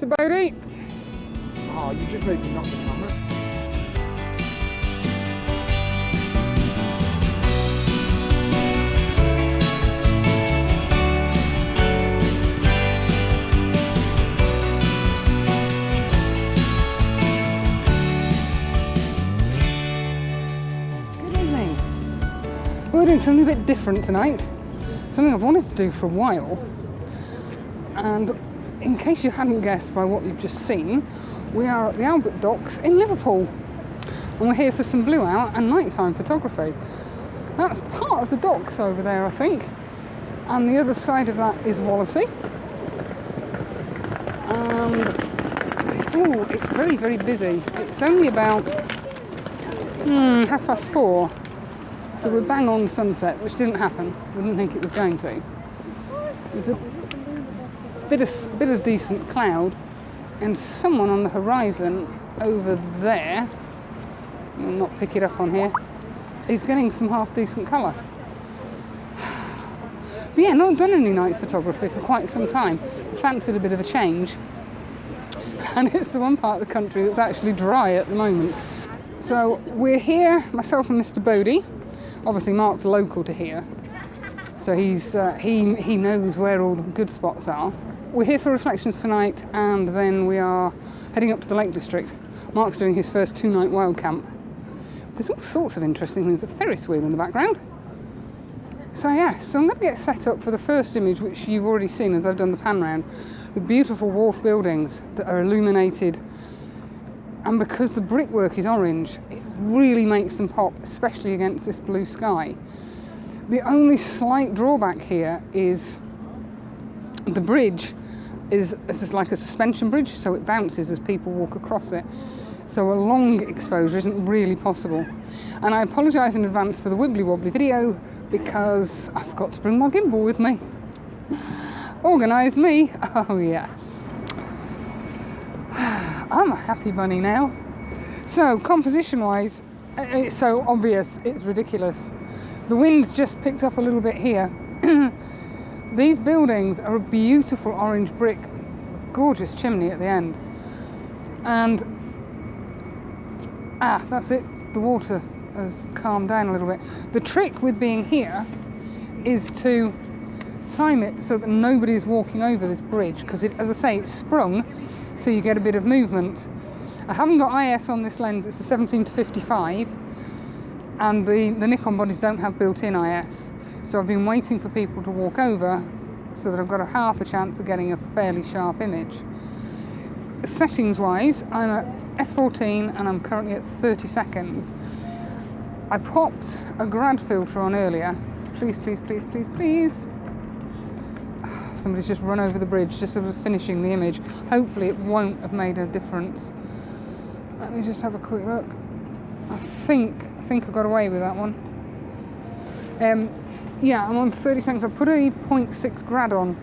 Mr. Bodie. Oh, you just made me knock the camera. Good evening. We're doing something a bit different tonight. Something I've wanted to do for a while. And in case you hadn't guessed by what you've just seen, we are at the Albert Docks in Liverpool. And we're here for some blue hour and nighttime photography. That's part of the docks over there, I think. And the other side of that is Wallasey. And oh, it's very, very busy. It's only about 4:30. So we're bang on sunset, which didn't happen. We didn't think it was going to. There's a bit of decent cloud, and someone on the horizon over there, I'll not pick it up on here, is getting some half decent colour. But yeah, not done any night photography for quite some time. Fancied a bit of a change, and it's the one part of the country that's actually dry at the moment. So we're here, myself and Mr. Bodie. Obviously Mark's local to here, so he knows where all the good spots are. We're here for reflections tonight, and then we are heading up to the Lake District. Mark's doing his first 2-night wild camp. There's all sorts of interesting things. A ferris wheel in the background. So yeah, so I'm going to get set up for the first image, which you've already seen as I've done the pan round. The beautiful wharf buildings that are illuminated, and because the brickwork is orange, it really makes them pop, especially against this blue sky. The only slight drawback here is the bridge is like a suspension bridge, so it bounces as people walk across it. So a long exposure isn't really possible. And I apologise in advance for the wibbly wobbly video because I forgot to bring my gimbal with me. Organised me, oh yes. I'm a happy bunny now. So composition wise, it's so obvious, it's ridiculous. The wind's just picked up a little bit here. These buildings are a beautiful orange brick, gorgeous chimney at the end. And that's it, the water has calmed down a little bit. The trick with being here is to time it so that nobody is walking over this bridge, because as I say, it's sprung, so you get a bit of movement. I haven't got IS on this lens, it's a 17-55, and the Nikon bodies don't have built-in IS, so I've been waiting for people to walk over so that I've got a half a chance of getting a fairly sharp image. Settings wise, I'm at f14 and I'm currently at 30 seconds. I popped a grad filter on earlier. Please, please, please, please, please. Somebody's just run over the bridge just as I was finishing the image. Hopefully it won't have made a difference. Let me just have a quick look. I think I got away with that one. Yeah, I'm on 30 seconds. I put a 0.6 grad on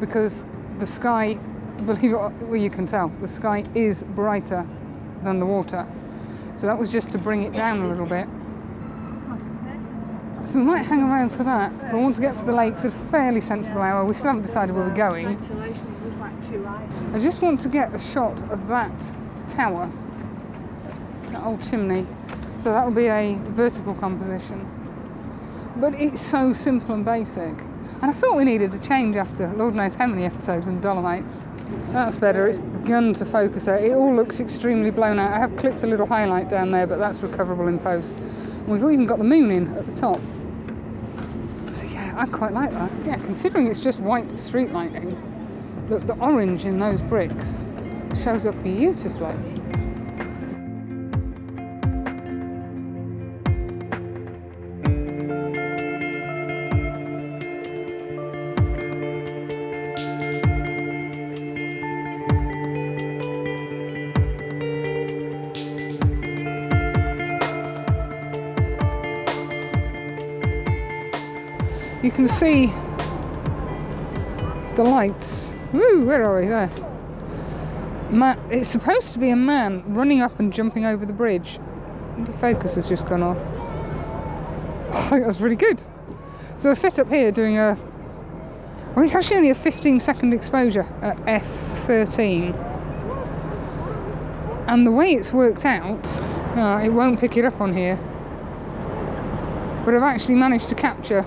because the sky, believe it, well, you can tell, the sky is brighter than the water. So that was just to bring it down a little bit. So we might hang around for that. We want to get up to the lakes at a fairly sensible hour. We still haven't decided where we're going. I just want to get a shot of that tower, that old chimney. So that will be a vertical composition. But it's so simple and basic. And I thought we needed a change after Lord knows how many episodes in the Dolomites. That's better, it's begun to focus out. It all looks extremely blown out. I have clipped a little highlight down there, but that's recoverable in post. And we've even got the moon in at the top. So yeah, I quite like that. Yeah, considering it's just white street lighting, look, the orange in those bricks shows up beautifully. You can see the lights. Woo, where are we? There. It's supposed to be a man running up and jumping over the bridge. The focus has just gone off. I think that's really good. So I set up here doing a Well, it's actually only a 15-second exposure at f13. And the way it's worked out, it won't pick it up on here. But I've actually managed to capture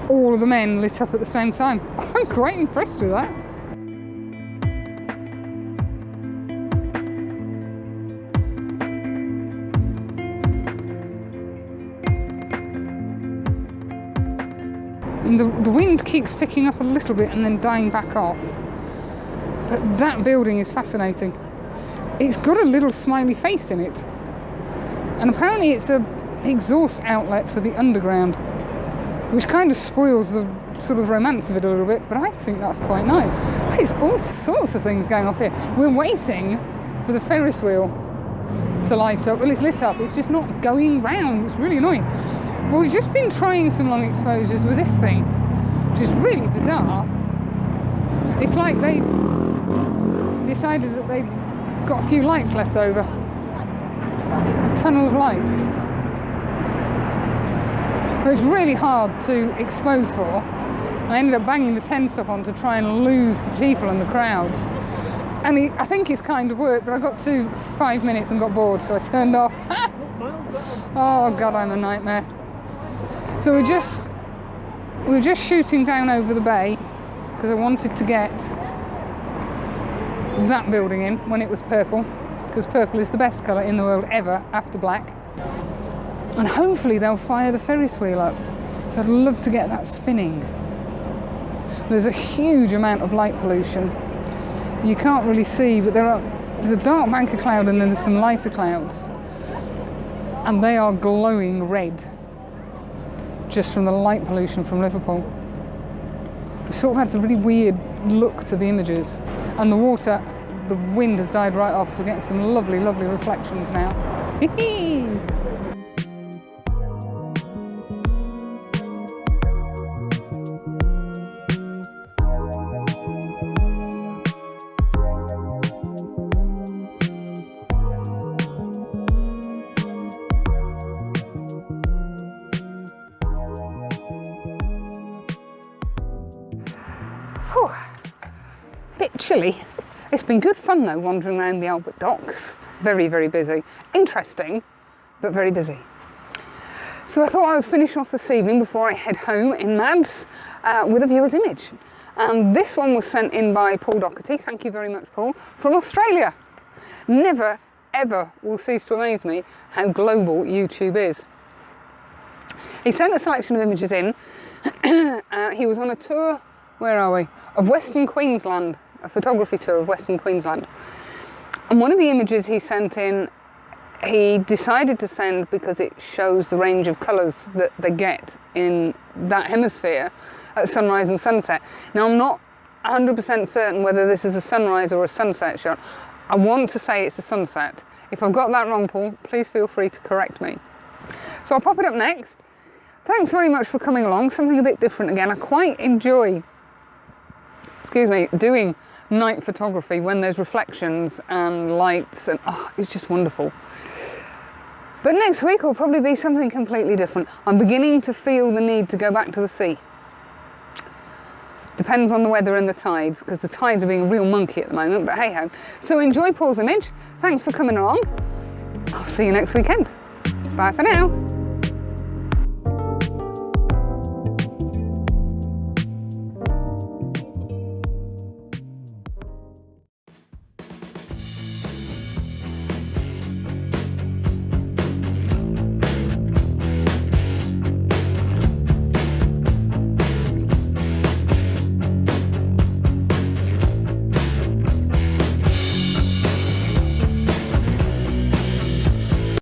all of the men lit up at the same time. I'm quite impressed with that. And the wind keeps picking up a little bit and then dying back off. But that building is fascinating. It's got a little smiley face in it. And apparently it's an exhaust outlet for the underground, which kind of spoils the sort of romance of it a little bit, but I think that's quite nice. There's all sorts of things going off here. We're waiting for the Ferris wheel to light up. Well, it's lit up, it's just not going round. It's really annoying. Well, we've just been trying some long exposures with this thing, which is really bizarre. It's like they decided that they'd got a few lights left over. A tunnel of light. But it's really hard to expose for. I ended up banging the 10 stop on to try and lose the people and the crowds. And I think it's kind of worked, but I got to 5 minutes and got bored, so I turned off. Oh God, I'm a nightmare. So we're just shooting down over the bay because I wanted to get that building in when it was purple, because purple is the best colour in the world ever after black. And hopefully they'll fire the Ferris wheel up. So I'd love to get that spinning. There's a huge amount of light pollution. You can't really see, but there's a dark bank of cloud and then there's some lighter clouds. And they are glowing red, just from the light pollution from Liverpool. We sort of had a really weird look to the images. And the water, the wind has died right off, so we're getting some lovely, lovely reflections now. Hee-hee! Bit chilly. It's been good fun though, wandering around the Albert Docks. Very, very busy. Interesting, but very busy. So I thought I would finish off this evening before I head home in Mads with a viewer's image. And this one was sent in by Paul Doherty. Thank you very much, Paul, from Australia. Never, ever will cease to amaze me how global YouTube is. He sent a selection of images in. He was on a tour, where are we, of Western Queensland, a photography tour of Western Queensland. And one of the images he sent in, he decided to send because it shows the range of colours that they get in that hemisphere at sunrise and sunset. Now, I'm not 100% certain whether this is a sunrise or a sunset shot. I want to say it's a sunset. If I've got that wrong, Paul, please feel free to correct me. So I'll pop it up next. Thanks very much for coming along. Something a bit different again. I quite enjoy, doing night photography when there's reflections and lights, and it's just wonderful. But next week will probably be something completely different. I'm beginning to feel the need to go back to the sea. Depends on the weather and the tides, because the tides are being a real monkey at the moment, but hey ho. So enjoy Paul's image. Thanks for coming along. I'll see you next weekend. Bye for now.